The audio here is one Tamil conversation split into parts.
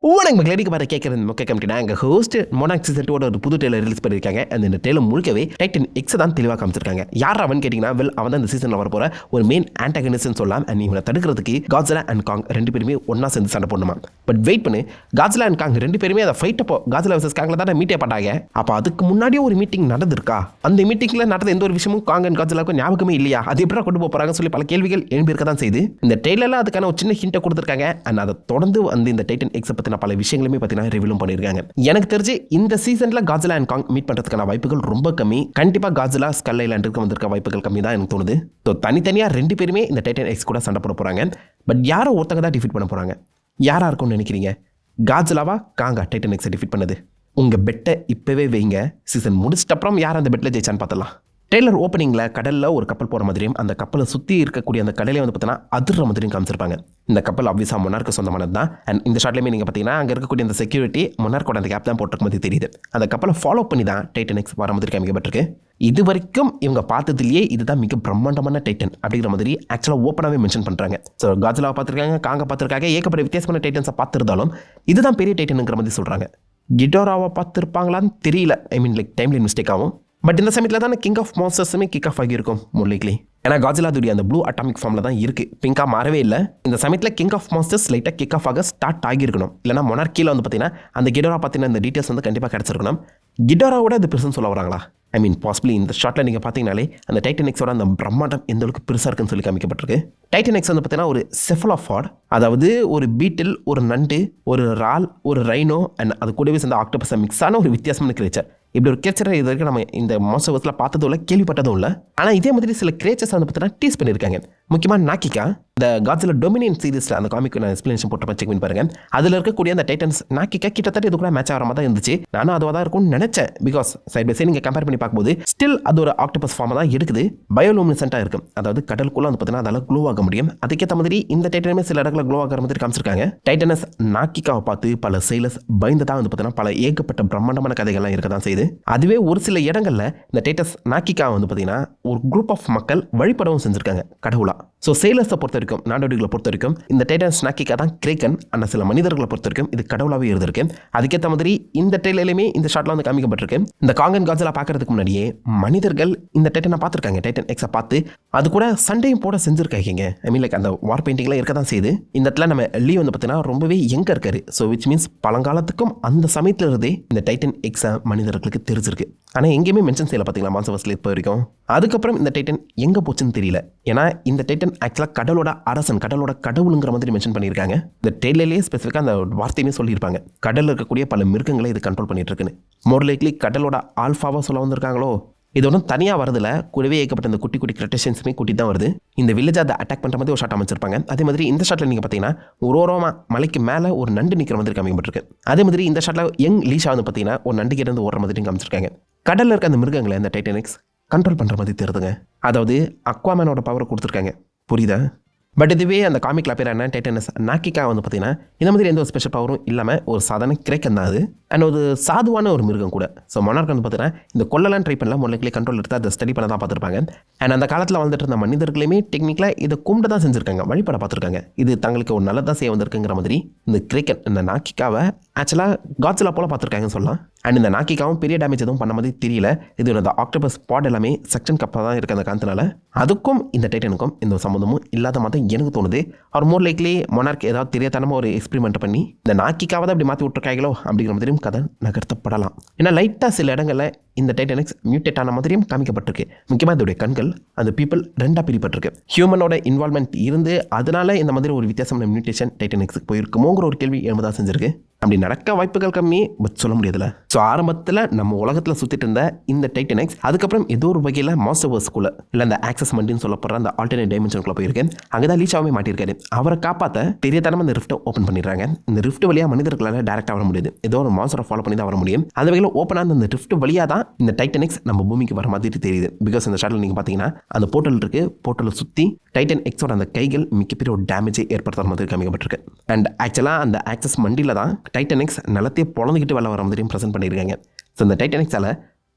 வணக்கம் மக்களுக்கு பார்த்து கேட்குறது முக்கிய கமிட்டி எங்கள் ஹோஸ்ட் மோனாக் சீசன் 2 ஒரு புது டேலர் ரிலீஸ் பண்ணியிருக்காங்க. இந்த டேலர் முழுக்கவே டைட்டன் எக்ஸ் தான் தெளிவாக காமிச்சிருக்காங்க. யார் அவன் கேட்டிங்கன்னா அவன் தான் இந்த சீசனில் வர போகிற ஒரு மெயின் ஆன்டாகனிஸ்ட்னு சொல்லலாம். அண்ட் இவனை தடுக்கிறதுக்கு காட்ஸிலா அண்ட் காங் ரெண்டு பேருமே ஒன்றா சேர்ந்து சண்டை போடணுமா. பட் வெயிட் பண்ணு, காட்ஸிலா அண்ட் காங் ரெண்டு பேருமே அதை ஃபைட் அப்போ காட்ஸிலா வர்சஸ் காங்கில் தான் மீட்டே பண்ணாங்க. அப்போ அதுக்கு முன்னாடியே ஒரு மீட்டிங் நடந்திருக்கா? அந்த மீட்டிங்கில் நடந்த எந்த ஒரு விஷயமும் காங் அண்ட் காட்ஸிலாவுக்கும் ஞாபகமே இல்லையா? அது எப்படி கொண்டு போகிறாங்கன்னு சொல்லி பல கேள்விகள் எழுப்பியிருக்க தான் செய்து இந்த டெய்லரில் அதுக்கான ஒரு சின்ன ஹிண்ட்டை கொடுத்துருக்காங்க. அண்ட் அதை தொடர்ந்து வந்து இந்த டைட்டன் எக்ஸை பற்றின பல விஷயங்களுமே ரிவீலும் பண்ணிருக்காங்க. எனக்கு தெரிஞ்சு இந்த சீசன்ல காட்ஸிலா அண்ட் காங் மீட் பண்றதுக்கான வாய்ப்புகள் ரொம்ப கம்மி. கண்டிப்பா காட்ஸிலா ஸ்கல் ஐலாண்டுக்கு வந்திருக்க வாய்ப்புகள் கம்மி தான் எனக்கு தோணுது. தனித்தனியா ரெண்டு பேருமே இந்த டைட்டன் எக்ஸ் கூட சண்டை போட போறாங்க. பட் யாரோ ஒருத்தங்க தான் டிஃபீட் பண்ண போறாங்க. யாரா இருக்கும்னு நினைக்கிறீங்க? காட்ஸிலாவா காங்கா டைட்டன் எக்ஸை டிஃபீட் பண்ணது? உங்க பெட்டை இப்பவே வைங்க. சீசன் முடிச்சிட்ட அப்புறம் யார் அந்த பெட்ல ஜெயிச்சான்னு பார்த்தலாம். டெய்லர் ஓப்பனிங்கில் கடலில் ஒரு கப்பல் போகிற மாதிரியும் அந்த கப்பலை சுற்றி இருக்கக்கூடிய அந்த கடலை வந்து பார்த்தீங்கன்னா அதிர்ற மாதிரியும் காமிச்சிருப்பாங்க. இந்த கப்பல் ஆப்வியஸாக மொனார்க்கு சொந்தமானது தான். அண்ட் இந்த ஷாட்லேயுமே நீங்கள் பார்த்தீங்கன்னா அங்கே இருக்கக்கூடிய அந்த செக்யூரிட்டி மொனார்க்கோட அந்த கேப் தான் போட்டிருக்க மாதிரி தெரியுது. அந்த கப்பலை ஃபாலோ பண்ணி தான் டைட்டன் எக்ஸ் வர மாதிரி காமிக்கப்பட்டிருக்கு. இது வரைக்கும் இவங்க பார்த்ததுலேயே இதுதான் மிக பிரம்மாண்டமான டைட்டன் அப்படிங்கிற மாதிரி ஆக்சுவலாக ஓப்பனாகவே மென்ஷன் பண்ணுறாங்க. ஸோ காட்ஸிலாவை பார்த்துருக்காங்க, காங்க பார்த்துருக்காங்க, ஏகப்பட்ட வித்தியாசமான டைட்டன்ஸை பார்த்துருந்தாலும் இதுதான் பெரிய டைட்டனுங்கிற மாதிரி சொல்கிறாங்க. கிடோராவை பார்த்துருப்பாங்களான்னு தெரியல. ஐ மீன் லைக் டைம்லைன் மிஸ்டேக் ஆகும். பட் இந்த சமயத்தில் தான் கிங் ஆஃப் மான்ஸ்டர்ஸுமே கிக் ஆஃப் ஆகியிருக்கும் மோர்லிக்லி. ஏன்னா காட்ஸிலாவுடைய அந்த ப்ளூ அட்டாமிக் ஃபார்மில் தான் இருக்குது, பிங்காக மாறவே இல்லை. இந்த சமயத்தில் கிங் ஆஃப் மான்ஸ்டர்ஸ் லைட்டாக கிக் ஆஃப் ஆக ஸ்டார்ட் ஆகியிருக்கணும். இல்லைனா மொனார்க்கியில் வந்து பார்த்தீங்கன்னா அந்த கிடோரா பற்றின இந்த டீட்டெயில்ஸ் வந்து கண்டிப்பாக கிடச்சிருக்கணும். கிடோராவோட அது பெருசுன்னு சொல்ல வராங்களா? ஐ மீன் பாசிபிளி இந்த ஷாட்டில் நீங்கள் பார்த்தீங்கனாலே அந்த டைட்டன் எக்ஸோட அந்த பிரம்மாண்டம் எந்த அளவுக்கு பெருசாக இருக்குன்னு சொல்லி காமிக்கப்பட்டிருக்கு. டைட்டன் எக்ஸ் வந்து பார்த்தீங்கன்னா ஒரு செஃபலாஃபாட், அதாவது ஒரு பீட்டில், ஒரு நண்டு, ஒரு ரால், ஒரு ரைனோ அண்ட் அது கூடவே சேர்ந்த ஆக்டோபஸ் மிக்ஸான ஒரு வித்தியாசமான கிரேச்சர். இப்படி ஒரு கிரேச்சரை இது வரைக்கும் நம்ம இந்த மாஸ்டர்வர்ஸில் பார்த்ததும் இல்லை, கேள்விப்பட்டதும் இல்லை. ஆனால் இதே மாதிரி சில கிரேச்சர்ஸ் வந்து பார்த்தீங்கன்னா டீஸ் பண்ணியிருக்காங்க. முக்கியமாக நாக்கிகா, இந்த காட்ஸிலா டொமினியன் சீரிஸில் அந்த காமிக் நான் எக்ஸ்பிளேஷன் போட்டு செக் பண்ணி பாருங்க. அதில் இருக்கக்கூடிய அந்த டைட்டன்ஸ் நாக்கிகா கிட்டத்தட்ட இது கூட மேட்ச் ஆகிற மாதிரி தான் இருந்துச்சு. நானும் அதுவாக தான் இருக்கும்னு நினச்சேன். பிகாஸ் சைட் பை சைட் நீங்கள் கம்பேர் பண்ணி பார்க்கும்போது ஸ்டில் அது ஒரு ஆக்டோபஸ் ஃபார்மாக தான் இருக்குது. பயோலூமினசென்ட்டாக இருக்கும். அதாவது கடலுக்குள்ள வந்து பார்த்தீங்கன்னா அதெல்லாம் க்ளோ ஆக முடியும். அதுக்கேற்ற மாதிரி இந்த டைட்டனுமே சில இடத்துல க்ளோ ஆகிற மாதிரி காமிச்சிருக்காங்க. டைட்டனஸ் நாக்கிகாவை பார்த்து பல செயலர்ஸ் பயந்து தான் வந்து பார்த்தீங்கன்னா பல ஏகப்பட்ட பிரம்மாண்டமான கதைகள்லாம் இருக்க தான் செய்யுது. அதுவே ஒரு சில இடங்களில் இந்த டைட்டஸ் நாக்கிகா வந்து பார்த்தீங்கன்னா ஒரு குரூப் ஆஃப் மக்கள் வழிபடவும் செஞ்சுருக்காங்க கடவுளா. ஸோ சேலர்ஸை பொறுத்த வரைக்கும், நாடோடிகளை பொறுத்த வரைக்கும் இந்த டைட்டன்ஸ் நாக்கிகா தான் கிரேக்கன். ஆனால் சில மனிதர்களை பொறுத்த வரைக்கும் இது கடவுளாகவே இருந்திருக்கு. அதுக்கேற்ற மாதிரி இந்த ட்ரெயிலையுமே இந்த ஷாட்ல வந்து காமிக்கப்பட்டிருக்கு. இந்த காங் அண்ட் காட்ஸிலா பார்க்கறதுக்கு முன்னாடியே மனிதர்கள் இந்த டைட்டனை பார்த்துருக்காங்க. டைட்டன் எக்ஸை பார்த்து அது கூட சண்டையும் போட செஞ்சுருக்காங்க. ஐ மீன் லைக் அந்த வார் பெயிண்டிங்லாம் இருக்க தான் செய்யுது. இந்த இடத்துல நம்ம லீ வந்து பார்த்தீங்கன்னா ரொம்பவே எங்கே இருக்காரு. ஸோ விச் மீன்ஸ் பழங்காலத்துக்கும் அந்த சமயத்தில் இருந்தே இந்த டைட்டன் எக்ஸை மனிதர்களுக்கு தெரிஞ்சிருக்கு. ஆனால் எங்கேயுமே மென்ஷன் செய்யல பார்த்தீங்களா மான்ஸ்டர்வர்ஸ்ல இப்போ வரைக்கும். அதுக்கப்புறம் இந்த டைட்டன் எங்கே போச்சுன்னு தெரியல. ஏன்னா இந்த டைட்டன் ஆக்சுவலாக கடலோட அரசன், கடலோட கடவுளுங்கிற மாதிரி மென்ஷன் பண்ணியிருக்காங்க. இந்த ட்ரெயிலர்லேயே ஸ்பெசிஃபிக்காக அந்த வார்த்தையுமே சொல்லியிருப்பாங்க. கடலில் இருக்கக்கூடிய பல மிருகங்களை இது கண்ட்ரோல் பண்ணிட்டு இருக்குன்னு. மோர் லைக்லி கடலோட ஆல்ஃபாவாக சொல்ல வந்திருக்காங்களோ. இது ஒன்றும் தனியாக வரதில்ல, கூடவே ஏகப்பட்ட இந்த குட்டி குட்டி கிரட்டேஷன்ஸுமே கூட்டி தான் வருது. இந்த வில்லேஜை அதை அட்டாக் பண்ணுற மாதிரி ஒரு ஷாட் அமைச்சிருப்பாங்க. அதே மாதிரி இந்த ஷாட்டில் நீங்கள் பார்த்தீங்கன்னா ஒரு ஓரமாக மலைக்கு மேலே ஒரு நண்டு நிற்கிற மாதிரி காமிக்கப்பட்டிருக்கு. அதே மாதிரி இந்த ஷாட்டில் யங் லீஷா வந்து பார்த்தீங்கன்னா ஒரு நண்டுக்கு இருந்து ஓடுற மாதிரி காமிச்சிருக்காங்க. கடலில் இருக்க அந்த மிருகங்களை இந்த டைட்டன் எக்ஸ் கண்ட்ரோல் பண்ணுற மாதிரி தெரியுதுங்க. அதாவது அக்வாமேனோட பவரை கொடுத்துருக்காங்க, புரியுதா? பட் இதுவே அந்த காமிக்கில் பேர் என்ன, டைட்டனஸ் நாக்கிகா வந்து பார்த்தீங்கன்னா இந்த மாதிரி எந்த ஒரு ஸ்பெஷல் பவரும் இல்லாமல் ஒரு சாதாரண கிரேக்கன் தான் அது. அண்ட் ஒரு சாதுவான ஒரு மிருகம் கூட. ஸோ மொனார்க் வந்து பார்த்தீங்கன்னா இந்த கொல்லலாம் ட்ரை பண்ணலாம், மொழிகளே கண்ட்ரோல் எடுத்து அதை ஸ்டடி பண்ண தான் பார்த்துருப்பாங்க. அண்ட் அந்த காலத்தில் வந்துட்டு இருந்த மனிதர்களுமே டெக்னிக்கலாக இதை கும்பிட்டு தான் செஞ்சுருக்காங்க, வழிபட பார்த்துருக்காங்க. இது தங்களுக்கு ஒரு நல்லதாக செய்ய வந்திருக்குங்கிற மாதிரி இந்த கிரேக்கன் இந்த நாக்கிகாவை ஆக்சுவலாக காட்ஸிலா போல பார்த்துருக்காங்கன்னு சொல்லலாம். அண்ட் இந்த நாக்கிகாவும் பெரிய டேமேஜ் எதுவும் பண்ண மாதிரி தெரியல. இது இந்த ஆக்டோபஸ் ஸ்பாட் எல்லாமே செக்ஷன் கப்பாக தான் இருக்குது அந்த காலத்தினால. அதுக்கும் இந்த டைட்டனுக்கும் இந்த சம்மந்தமும் இல்லாத மாதிரி எனக்கு தோணுது. அவர் மோர் லைக்லி மொனார்க் ஏதாவது தெரியாதனமாக ஒரு எக்ஸ்பெரிமெண்ட் பண்ணி இந்த நாக்கிகாவை தான் அப்படி மாற்றி விட்டுருக்காங்களோ அப்படிங்கிற மாதிரியும் கதை நகர்த்தப்படலாம். ஏன்னா லைட்டாக சில இடங்களில் இந்த டைட்டன் எக்ஸ் மியூட்டேட் ஆன மாதிரியும் காமிக்கப்பட்டிருக்கு. முக்கியமாக இதோடைய கண்கள் அந்த பீப்புள் ரெண்டாக பிரிப்பட்டிருக்கு. ஹியூமனோட இன்வால்மெண்ட் இருந்து அதனால இந்த மாதிரி ஒரு வித்தியாசமான மியூட்டேஷன் டைட்டன் எக்ஸுக்கு போயிருக்குமோங்கிற ஒரு கேள்வி எழுபதாக செஞ்சிருக்கு. அப்படி நடக்க வாய்ப்புகள் கம்மி, பட் சொல்ல முடியாதுல்ல. ஸோ ஆரம்பத்தில் நம்ம உலகத்தில் சுற்றிட்டு இருந்த இந்த டைட்டன் எக்ஸ் அதுக்கப்புறம் ஏதோ ஒரு வகையில் மாஸ்டர்வர்ஸ்குள்ள இல்லை அந்த ஆக்சஸ் மண்டின்னு சொல்லப்படுற அந்த ஆல்டர்னேட் டைமென்ஷனுக்குள்ள போயிருக்கேன். அங்கே தான் லீஷாவே மாட்டியிருக்காரு. அவரை காப்பாற்ற பெரிய தனமாக இந்த ரிஃப்ட்டை ஓப்பன் பண்ணிடுறாங்க. இந்த ரிஃப்ட் வழியாக மனிதர்களால் டேரெக்டாக வர முடியாது, ஏதோ ஒரு மான்ஸ்டரை ஃபாலோ பண்ணி தான் வர முடியும். அந்த வகையில் ஓப்பனாக அந்த ரிஃப்ட் வழியாக தான் இந்த டைட்டன் எக்ஸ் நம்ம பூமிக்கு வர மாதிரி தெரியுது. பிகாஸ் இந்த ஷாட்டில் நீங்கள் பார்த்தீங்கன்னா அந்த போர்ட்டல் இருக்குது, போர்ட்டலை சுற்றி டைட்டன் எக்ஸோட அந்த கைகள் மிகப்பெரிய ஒரு டேமேஜை ஏற்படுத்துற மாதிரி காமிக்கப்பட்டிருக்கு. அண்ட் ஆக்சுவலாக அந்த ஆக்சஸ் மண்டியில் தான் டைட்டன் எக்ஸ் நிலத்தையே பொழந்துக்கிட்டு வெளில வர மாதிரியும் ப்ரெசென்ட் பண்ணியிருக்காங்க. ஸோ இந்த டைட்டன் எக்ஸால்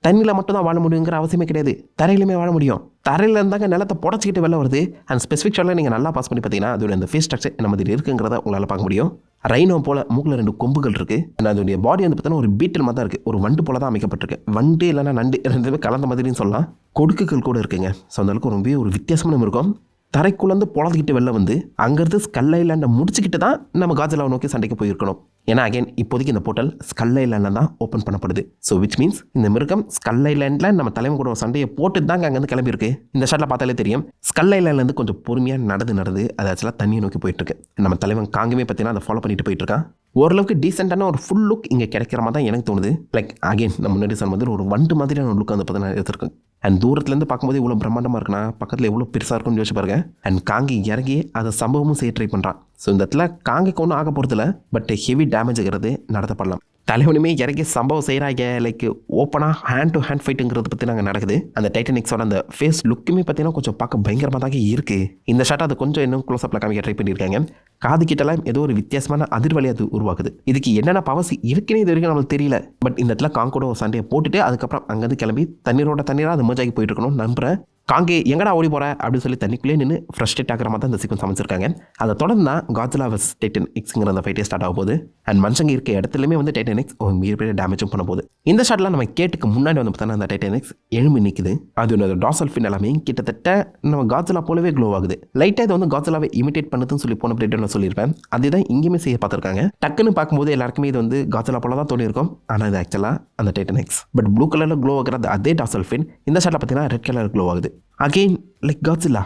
தண்ணியில் மட்டும் தான் வாழ முடியுங்கிற அவசியமே கிடையாது, தரையிலுமே வாழ முடியும். தரையில் இருந்தாங்க நிலத்தை புடச்சிக்கிட்டு வெளில வருது. அண்ட் ஸ்பெசிஃபிக் ஷாட்டில் நீங்கள் நல்லா பாஸ் பண்ணி பார்த்தீங்கன்னா அதோட அந்த ஃபேஸ் ஸ்ட்ரக்சர் என்ன மாதிரி இருக்குங்கிறத உங்களால் பார்க்க முடியும். ரைனோ போல் மூக்கில் 2 கொம்புகள் இருக்குது. அண்ட் அதோடைய பாடி வந்து பார்த்தீங்கன்னா ஒரு பீட்டில் மாதிரி தான் இருக்குது, ஒரு வண்டு போல தான் அமைக்கப்பட்டிருக்கு. வண்டு இல்லைன்னா நண்டு ரெண்டுமே கலந்த மாதிரின்னு சொல்லலாம். கொடுக்குகள் கூட இருக்குங்க. ஸோ அந்தளவுக்கு ரொம்ப ஒரு வித்தியாசமான இருக்கும். தரைக்குள்ளேருந்து பொழந்துக்கிட்டு வெளில வந்து அங்கேருந்து ஸ்கல் ஐலாண்டை முடிச்சுக்கிட்டு தான் நம்ம காட்ஸிலாவை நோக்கி சண்டைக்கு போயிருக்கணும். ஏன்னா அகைன் இப்போதைக்கு இந்த போர்ட்டல் ஸ்கல் ஐலாண்டில் தான் ஓப்பன் பண்ணப்படுது. ஸோ விச் மீன்ஸ் இந்த மிருகம் ஸ்கல் ஐலாண்டில் நம்ம தலைமை கூட சண்டையை போட்டு தாங்க அங்கேருந்து கிளம்பியிருக்கு. இந்த ஷாட்டில் பார்த்தாலே தெரியும் ஸ்கல் ஐலாண்ட்லேருந்து கொஞ்சம் பொறுமையாக நடந்து அது ஆக்சுவலாக தண்ணியை நோக்கி போயிட்டுருக்கு. நம்ம தலைவன் காங்குமே பார்த்தீங்கன்னா அதை ஃபாலோ பண்ணிட்டு போயிட்டு இருக்கான். ஓரளவுக்கு டீசெண்டான ஒரு ஃபுல் லுக் இங்கே கிடைக்கிற மாதிரி தான் எனக்கு தோணுது. லைக் அகைன் நம்ம முன்னாடி சொன்ன மாதிரி ஒரு வண்டு மாதிரியான ஒரு லுக் வந்து பார்த்தீங்கன்னா எடுத்துருக்கு. அண்ட் தூரத்துலேருந்து பார்க்கும்போது இவ்வளோ பிரம்மாண்டமாக இருக்குன்னா பக்கத்தில் எவ்வளோ பெருசாக இருக்கும்னு யோசிச்சு பாருங்க. அண்ட் காங்கி இறங்கி அதை சம்பவமும் செய்ய ட்ரை பண்ணுறான். ஸோ இந்த இடத்துல காங்கிக்கு ஒன்றும் ஆக போகிறதில்ல, பட் ஹெவி டேமேஜ் ஆகிறது நடத்தப்படலாம். தலைவனுமே இறங்கி சம்பவம் செய்கிறாங்க. லைக் ஓப்பனாக ஹேண்ட் டு ஹேண்ட் ஃபைட்டுங்கிறது பற்றி நாங்கள் நடக்குது. அந்த டைட்டானிக்ஸோட அந்த ஃபேஸ் லுக்குமே பார்த்தீங்கன்னா கொஞ்சம் பார்க்க பயங்கரமாக தாங்க இருக்குது. இந்த ஷாட்டை அது கொஞ்சம் இன்னும் க்ளோஸ்அப்பில் காமிக்க ட்ரை பண்ணியிருக்காங்க. காது கிட்டலாம் ஏதோ ஒரு வித்தியாசமான அதிர்வலி அது உருவாக்குது. இதுக்கு என்னென்ன பவர்ஸ் இருக்குன்னு இது வரைக்கும் நம்மளுக்கு தெரியல. பட் இந்த இடத்துல காங்கோட ஒரு சண்டையை போட்டுட்டு அதுக்கப்புறம் அங்கேருந்து கிளம்பி தண்ணீராக அது மர்ஜ் ஆகி போயிட்டு இருக்கணும் நம்புறேன். காங்கே எங்கடா ஓடி போகிற அப்படின்னு சொல்லி தண்ணிக்குள்ளே நின்று ஃப்ரஸ்ட்ரேட் ஆகிற மாதிரி தான் இந்த சீக்வன்ஸ் அமைச்சிருக்காங்க. அதை தொடர்ந்து தான் காட்ஸிலா வெர்சஸ் டைட்டன் எக்ஸுங்கிற அந்த ஃபைட்டே ஸ்டார்ட் ஆக போகுது. அண்ட் மனுஷங்க இருக்க இடத்துலையுமே வந்து டைட்டன் எக்ஸ் ஒரு மிகப்பெரிய டேமேஜும் பண்ண போகுது. இந்த ஷாட்டில் நம்ம கேட்டுக்கு முன்னாடி வந்து பார்த்தோன்னா அந்த டைட்டன் எக்ஸ் எழும்பி நிற்குது. அது டார்சல் ஃபின் எல்லாமே கிட்டத்தட்ட நம்ம காட்ஸிலா போலவே க்ளோ ஆகுது. லைட்டாக இது வந்து காட்ஸிலாவை இமிட்டேட் பண்ணுதுன்னு சொல்லி போன பிளேட் நான் சொல்லியிருப்பேன். அதுதான் இங்கேயுமே செய்ய பார்த்துருக்காங்க. டக்குன்னு பார்க்கும்போது எல்லாருக்குமே இது வந்து காட்ஸிலா போல தான் தோணியிருக்கும். ஆனால் இது ஆக்சுவலாக அந்த டைட்டன் எக்ஸ். பட் ப்ளூ கலரில் க்ளோ ஆகிறது அதே டார்சல் ஃபின் இந்த ஷாட்டில் பார்த்தீங்கன்னா ரெட் கலர் க்ளோ ஆகுது. அகெயின் லைக் காட்ஸிலா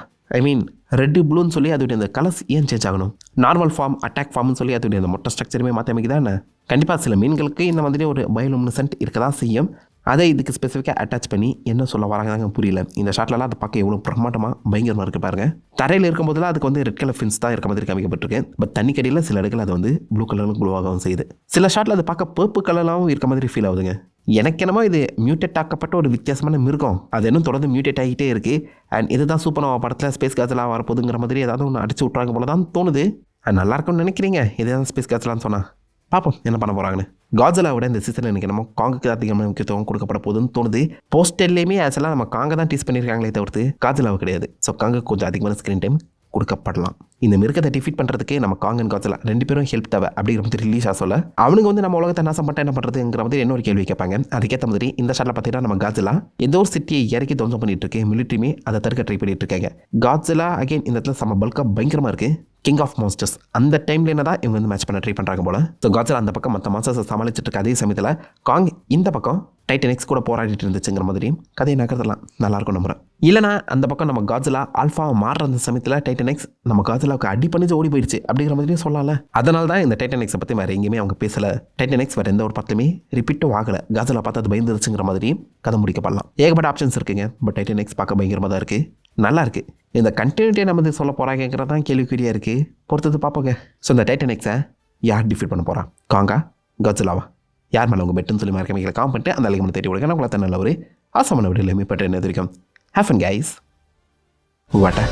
ரெட்டு ப்ளூன்னு சொல்லி அதோடைய அந்த கலர்ஸ் ஏன் சேஞ்ச் ஆகணும்? நார்மல் ஃபார்ம் அட்டாக் ஃபார்ம்னு சொல்லி அதோடைய அந்த மொட்டை ஸ்ட்ரக்சருமே மாற்றி அமைக்குதானே? கண்டிப்பாக சில மீன்களுக்கு இந்த மாதிரி ஒரு பயோலுமினசன்ட் இருக்க தான் செய்யும். அதை இதுக்கு ஸ்பெசிஃபிக்காக அட்டாச் பண்ணி என்ன சொல்ல வராங்க புரியல. இந்த ஷாட்லலாம் அதை பார்க்க எவ்வளோ பிரமாண்டமாக பயங்கரமாக இருக்குது பாருங்கள். தரையில் இருக்கும்போதெல்லாம் அதுக்கு வந்து ரெட் கலர் ஃபின்ஸ் தான் இருக்க மாதிரி காமிக்கப்பட்டிருக்கு. பட் தண்ணிக்கடியில் சில இடங்கள் அது வந்து ப்ளூ கலரில் க்ளோவாகவும் செய்யுது. சில ஷாட்டில் அது பார்க்க பர்பிள் கலராகவும் இருக்க மாதிரி ஃபீல் ஆகுதுங்க. எனக்கு என்னமோ இது மியூட்டேட் ஆக்கப்பட்ட ஒரு வித்தியாசமான மிருகம், அது இன்னும் தொடர்ந்து மியூட்டேட் ஆகிட்டே இருக்குது. அண்ட் இதுதான் சூப்பராக படத்தில் ஸ்பேஸ் காட்ஸ்லாம் வரப்போகுதுங்கிற மாதிரி ஏதாவது ஒன்று அடிச்சு விட்றாங்க போல தான் தோணுது. அது நல்லா இருக்கும்னு நினைக்கிறீங்க இதுதான் ஸ்பேஸ் காட்ஸ்லான்னு சொன்னால்? பார்ப்போம் என்ன பண்ண போகிறாங்கன்னு. காட்ஸிலாவோட இந்த சீசனில் எனக்கு நம்ம காங்குக்கு அதிகமான முக்கியத்துவம் கொடுக்கப்பட போகுதுன்னு தோணுது. போஸ்டர்லேயுமே ஆக்சுவலாக நம்ம காங்கை தான் டீஸ் பண்ணியிருக்காங்களே தவிர்த்து காட்ஸிலாவை கிடையாது. ஸோ காங்குக்கு கொஞ்சம் அதிகமான ஸ்க்ரீன் டைம் கொடுக்கப்படலாம். இந்த மிருகத்தை டிஃபீட் பண்ணுறதுக்கு நம்ம காங் அண்ட் காட்ஸிலா 2 பேரும் ஹெல்ப் தேவை அப்படிங்கிற மாதிரி ரிலீஸ் ஆக சொல்ல அவனுக்கு வந்து நம்ம உலகத்தை நாசம் பண்ணிட்டு என்ன பண்ணுறதுங்கிற மாதிரி என்ன ஒரு கேள்வி கேட்பாங்க. அதுக்கேற்ற மாதிரி இந்த ஷாட்டில் பார்த்தீங்கன்னா நம்ம காட்ஸிலா ஏதோ ஒரு சிட்டியை இறக்கி துவம்சம் பண்ணிட்டு இருக்கு. மிலிட்ரியுமே அதை தடுக்க ட்ரை பண்ணிட்டு இருக்காங்க. காட்ஸிலா அகைன் இந்த இடத்துல செம்ம பல்காக பயங்கரமாக இருக்குது. கிங் ஆஃப் மான்ஸ்டர்ஸ் அந்த டைம்ல என்ன தான் இவங்க வந்து மேட்ச் பண்ண ட்ரை பண்ணுறாங்க போல. ஸோ காட்ஸிலா அந்த பக்கம் மற்ற மான்ஸ்டர்ஸை சமாளிச்சுட்டு இருக்க அதே சமயத்தில் காங் இந்த பக்கம் டைட்டன் எக்ஸ் கூட போராடிட்டு இருந்துச்சுங்கிற மாதிரி கதையை நகர்த்தலாம். நல்லாயிருக்கும் நம்புறேன். இல்லைனா அந்த பக்கம் நம்ம காட்ஸிலா ஆல்ஃபாவை மாறுற அந்த சமயத்தில் டைட்டன் எக்ஸ் நம்ம காட்ஸிலாவுக்கு அடி பண்ணிச்சு ஓடி போயிடுச்சு அப்படிங்கிற மாதிரியும் சொல்லலாம். அதனால தான் இந்த டைட்டன் எக்ஸை பற்றி வேறு எங்கேயுமே அவங்க பேசலை. டைட்டன் எக்ஸ் வேறு எந்த ஒரு படத்துலையுமே ரிப்பீட்டும் ஆகலை. காட்ஸிலா பார்த்து அது பயந்துருச்சுங்கிற மாதிரி கதை முடிக்கப்படலாம். ஏகப்பட்ட ஆப்ஷன்ஸ் இருக்குங்க. பட் டைட்டன் எக்ஸ் பார்க்க பயங்கரமாக தான் இருக்குது. நல்லா இருக்குது. இந்த கண்டினியூட்டியை நம்ம சொல்ல போகிறாங்கிறது தான் கேள்விக்குறியாக இருக்குது. பொறுத்தது பார்ப்போங்க. ஸோ இந்த டைட்டன் எக்ஸை யார் டிஃபீட் பண்ண போகிறான்? காங்கா காட்ஸிலாவா? யார் மேலே உங்கள் பெட்டுன்னு சொல்லி மறக்காம காம் பண்ணிட்டு அந்த அலைக்கு தேடி கொடுங்க. உங்களை நல்ல ஒரு ஆசமான வீடியோ எல்லாமே பட்டு என்ன தெரியும். Have fun guys. வாட்டா